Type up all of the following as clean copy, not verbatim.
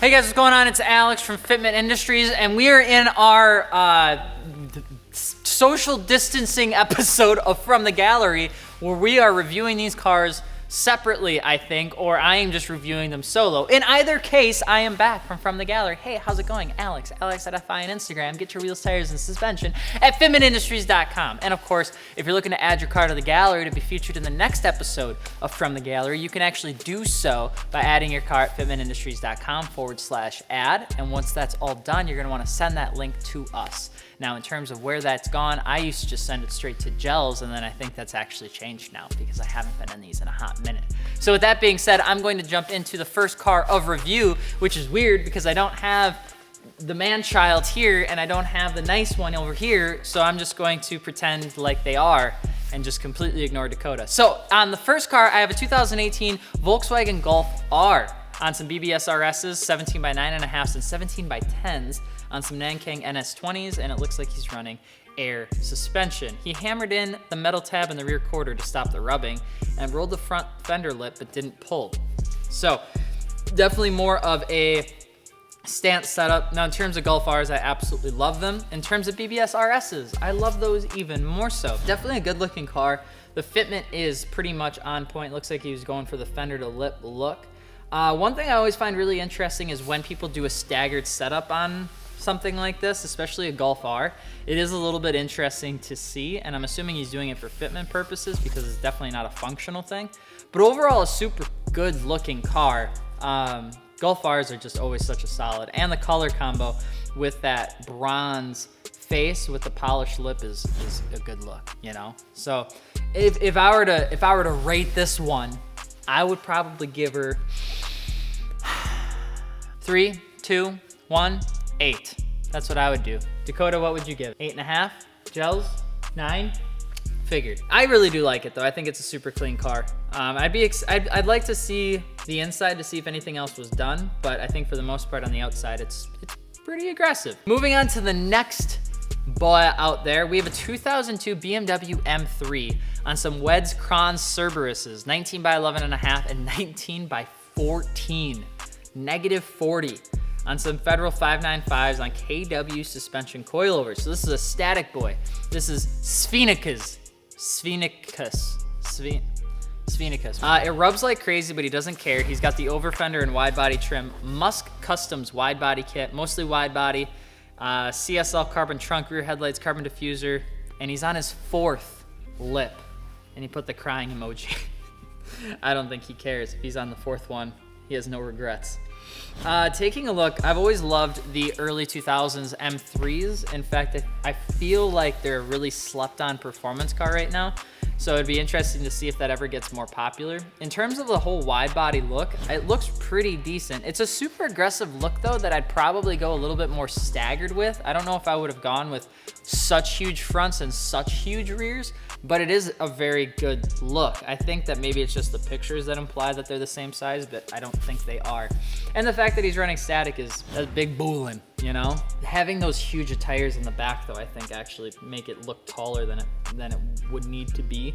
Hey guys, what's going on? It's Alex from Fitment Industries, and we are in our social distancing episode of From the Gallery, where we are reviewing these cars separately, I think, or I am just reviewing them solo. In either case, I am back from the Gallery. Hey, how's it going? Alex at FI on Instagram. Get your wheels, tires, and suspension at fitmentindustries.com. And of course, if you're looking to add your car to the gallery to be featured in the next episode of From the Gallery, you can actually do so by adding your car at fitmentindustries.com/add. And once that's all done, you're gonna wanna send that link to us. Now, in terms of where that's gone, I used to just send it straight to gels, and then I think that's actually changed now because I haven't been in these in a hot minute. So with that being said, I'm going to jump into the first car of review, which is weird because I don't have the man-child here and I don't have the nice one over here, so I'm just going to pretend like they are and just completely ignore Dakota. So on the first car, I have a 2018 Volkswagen Golf R on some BBS RSs, 17 by 9.5s and 17 by 10s on some Nankang NS20s, and it looks like he's running air suspension. He hammered in the metal tab in the rear quarter to stop the rubbing and rolled the front fender lip but didn't pull. So definitely more of a stance setup. Now in terms of Golf Rs, I absolutely love them. In terms of BBS RSs, I love those even more so. Definitely a good looking car. The fitment is pretty much on point. Looks like he was going for the fender to lip look. One thing I always find really interesting is when people do a staggered setup on something like this, especially a Golf R. It is a little bit interesting to see, and I'm assuming he's doing it for fitment purposes because it's definitely not a functional thing. But overall, a super good looking car. Golf Rs are just always such a solid, and the color combo with that bronze face with the polished lip is a good look, you know? So if I were to rate this one, I would probably give her 3, 2, 1, 8. That's what I would do. Dakota, what would you give? 8.5? Gels? 9? Figured. I really do like it though. I think it's a super clean car. I'd like to see the inside to see if anything else was done, but I think for the most part on the outside, it's pretty aggressive. Moving on to the next boy out there, we have a 2002 BMW M3 on some Weds Kron Cerberuses, 19 by 11.5 and 19 by 14, -40. On some Federal 595s on KW suspension coilovers. So this is a static boy. This is Sphenicus. It rubs like crazy, but he doesn't care. He's got the over fender and wide body trim. Musk Customs wide body kit, mostly wide body. CSL carbon trunk, rear headlights, carbon diffuser, and he's on his 4th lip. And he put the crying emoji. I don't think he cares. If he's on the 4th one, he has no regrets. Taking a look, I've always loved the early 2000s M3s. In fact, I feel like they're a really slept on performance car right now. So it'd be interesting to see if that ever gets more popular. In terms of the whole wide body look, it looks pretty decent. It's a super aggressive look though that I'd probably go a little bit more staggered with. I don't know if I would have gone with such huge fronts and such huge rears, but it is a very good look. I think that maybe it's just the pictures that imply that they're the same size, but I don't think they are. And the fact that he's running static is a big bullin', you know? Having those huge tires in the back though, I think actually make it look taller than it would need to be.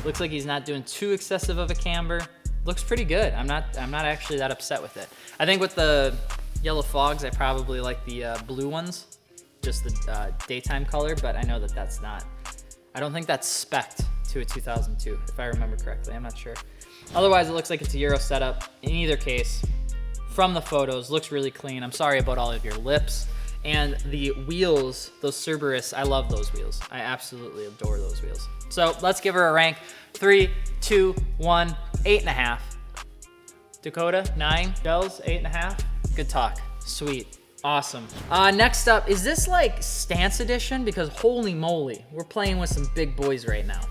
Looks like he's not doing too excessive of a camber. Looks pretty good. I'm not actually that upset with it. I think with the yellow fogs, I probably like the blue ones, just the daytime color, but I know that that's not, I don't think that's spec'd to a 2002, if I remember correctly. I'm not sure. Otherwise, it looks like it's a Euro setup. In either case, from the photos, looks really clean. I'm sorry about all of your lips. And the wheels, those Cerberus, I love those wheels. I absolutely adore those wheels. So let's give her a rank. 3, 2, 1, 8.5. Dakota, 9. Gels, 8.5. Good talk. Sweet. Awesome. Next up, is this like Stance Edition? Because holy moly, we're playing with some big boys right now.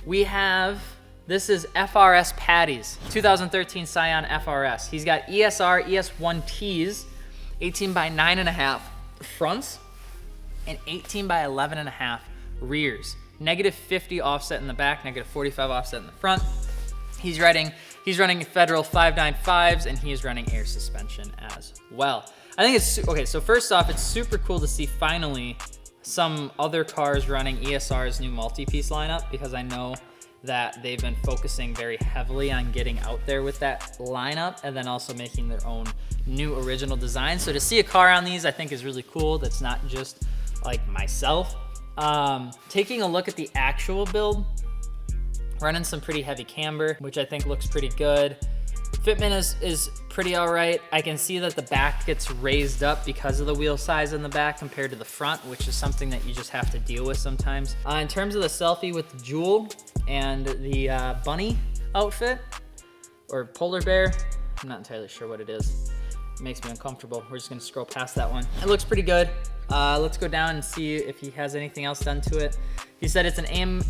We have, this is FRS Patties, 2013 Scion FRS. He's got ESR, ES1Ts, 18 by 9.5 fronts, and 18 by 11.5 rears. -50 offset in the back, -45 offset in the front. He's running Federal 595s, and he is running air suspension as well. I think it's, okay, so first off, it's super cool to see finally some other cars running ESR's new multi-piece lineup, because I know that they've been focusing very heavily on getting out there with that lineup and then also making their own new original design. So to see a car on these, I think is really cool. That's not just like myself. Taking a look at the actual build, running some pretty heavy camber, which I think looks pretty good. Fitment is pretty all right. I can see that the back gets raised up because of the wheel size in the back compared to the front, which is something that you just have to deal with sometimes. In terms of the selfie with the jewel and the bunny outfit, or polar bear, I'm not entirely sure what it is. It makes me uncomfortable. We're just gonna scroll past that one. It looks pretty good. Let's go down and see if he has anything else done to it. He said it's an aim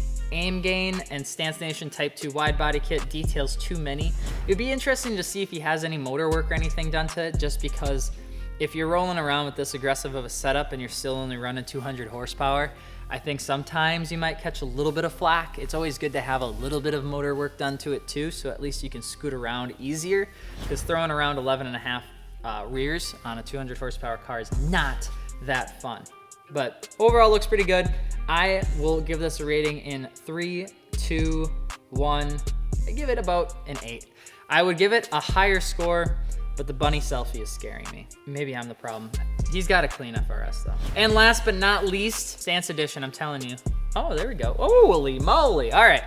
gain and Stance Nation Type 2 wide body kit, details too many. It'd be interesting to see if he has any motor work or anything done to it, just because if you're rolling around with this aggressive of a setup and you're still only running 200 horsepower, I think sometimes you might catch a little bit of flack. It's always good to have a little bit of motor work done to it too, so at least you can scoot around easier, because throwing around 11.5 rears on a 200 horsepower car is not that fun. But overall looks pretty good. I will give this a rating in 3, 2, 1. I give it about an 8. I would give it a higher score, but the bunny selfie is scaring me. Maybe I'm the problem. He's got a clean FRS though. And last but not least, Stance Edition, I'm telling you. Oh, there we go. Holy moly. All right.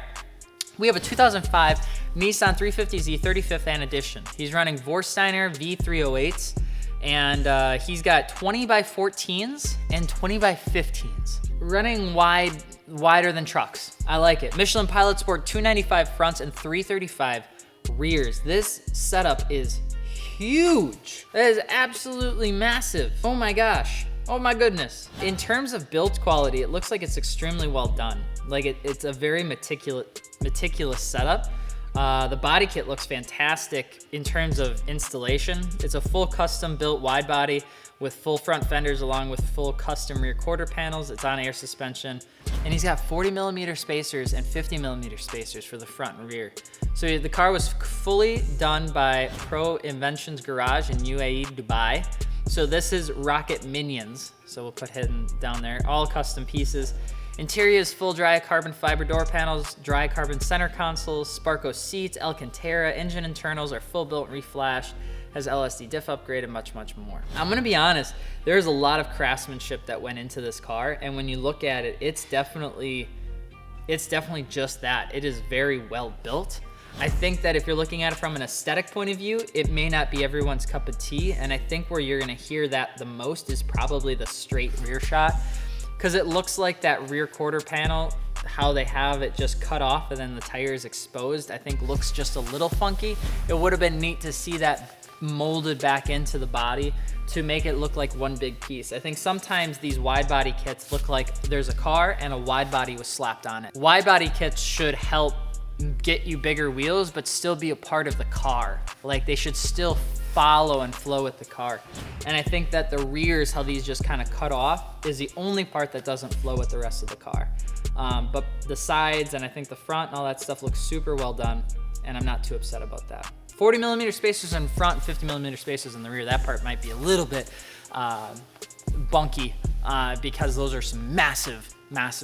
We have a 2005 Nissan 350Z 35th An Edition. He's running Vorsteiner V308s. And he's got 20x14s and 20x15s. Running wider than trucks. I like it. Michelin Pilot Sport 295 fronts and 335 rears. This setup is huge. That is absolutely massive. Oh my gosh. Oh my goodness. In terms of build quality, it looks like it's extremely well done. Like it's a very meticulous setup. The body kit looks fantastic in terms of installation. It's a full custom built wide body with full front fenders along with full custom rear quarter panels. It's on air suspension. And he's got 40mm spacers and 50mm spacers for the front and rear. So the car was fully done by Pro Inventions Garage in UAE, Dubai. So this is Rocket Minions. So we'll put him down there. All custom pieces. Interior is full dry carbon fiber door panels, dry carbon center consoles, Sparco seats, Alcantara, engine internals are full built and reflashed, has LSD diff upgrade and much, much more. I'm gonna be honest, there's a lot of craftsmanship that went into this car, and when you look at it, it's definitely just that. It is very well built. I think that if you're looking at it from an aesthetic point of view, it may not be everyone's cup of tea, and I think where you're gonna hear that the most is probably the straight rear shot, because it looks like that rear quarter panel, how they have it just cut off and then the tires exposed, I think looks just a little funky. It would have been neat to see that molded back into the body to make it look like one big piece. I think sometimes these wide body kits look like there's a car and a wide body was slapped on it. Wide body kits should help get you bigger wheels, but still be a part of the car. Like they should still follow and flow with the car. And I think that the rears, how these just kind of cut off, is the only part that doesn't flow with the rest of the car. But the sides and I think the front and all that stuff looks super well done, and I'm not too upset about that. 40mm spacers in front, 50mm spacers in the rear. That part might be a little bit bunky because those are some massive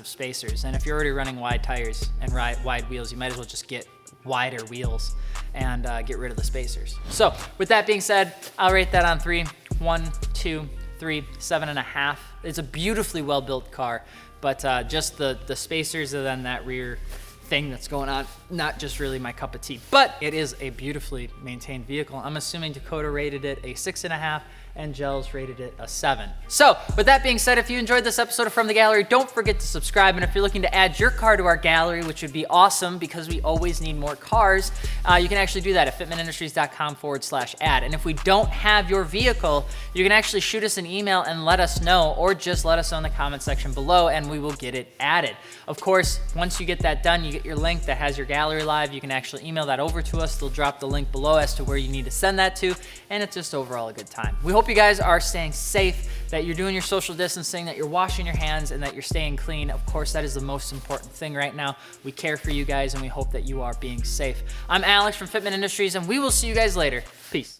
spacers. And if you're already running wide tires and wide wheels, you might as well just get wider wheels and get rid of the spacers. So with that being said, I'll rate that on 3, 1, 2, 3, 7.5. It's a beautifully well built car, but just the spacers and then that rear thing that's going on, not just really my cup of tea, but it is a beautifully maintained vehicle. I'm assuming Dakota rated it a 6.5 and Gels rated it a 7. So with that being said, if you enjoyed this episode of From the Gallery, don't forget to subscribe. And if you're looking to add your car to our gallery, which would be awesome because we always need more cars, you can actually do that at fitmentindustries.com/add. And if we don't have your vehicle, you can actually shoot us an email and let us know, or just let us know in the comment section below and we will get it added. Of course, once you get that done, you get your link that has your gallery live. You can actually email that over to us. They'll drop the link below as to where you need to send that to, and it's just overall a good time. We hope you guys are staying safe, that you're doing your social distancing, that you're washing your hands, and that you're staying clean. Of course, that is the most important thing right now. We care for you guys, and we hope that you are being safe. I'm Alex from Fitment Industries, and we will see you guys later. Peace.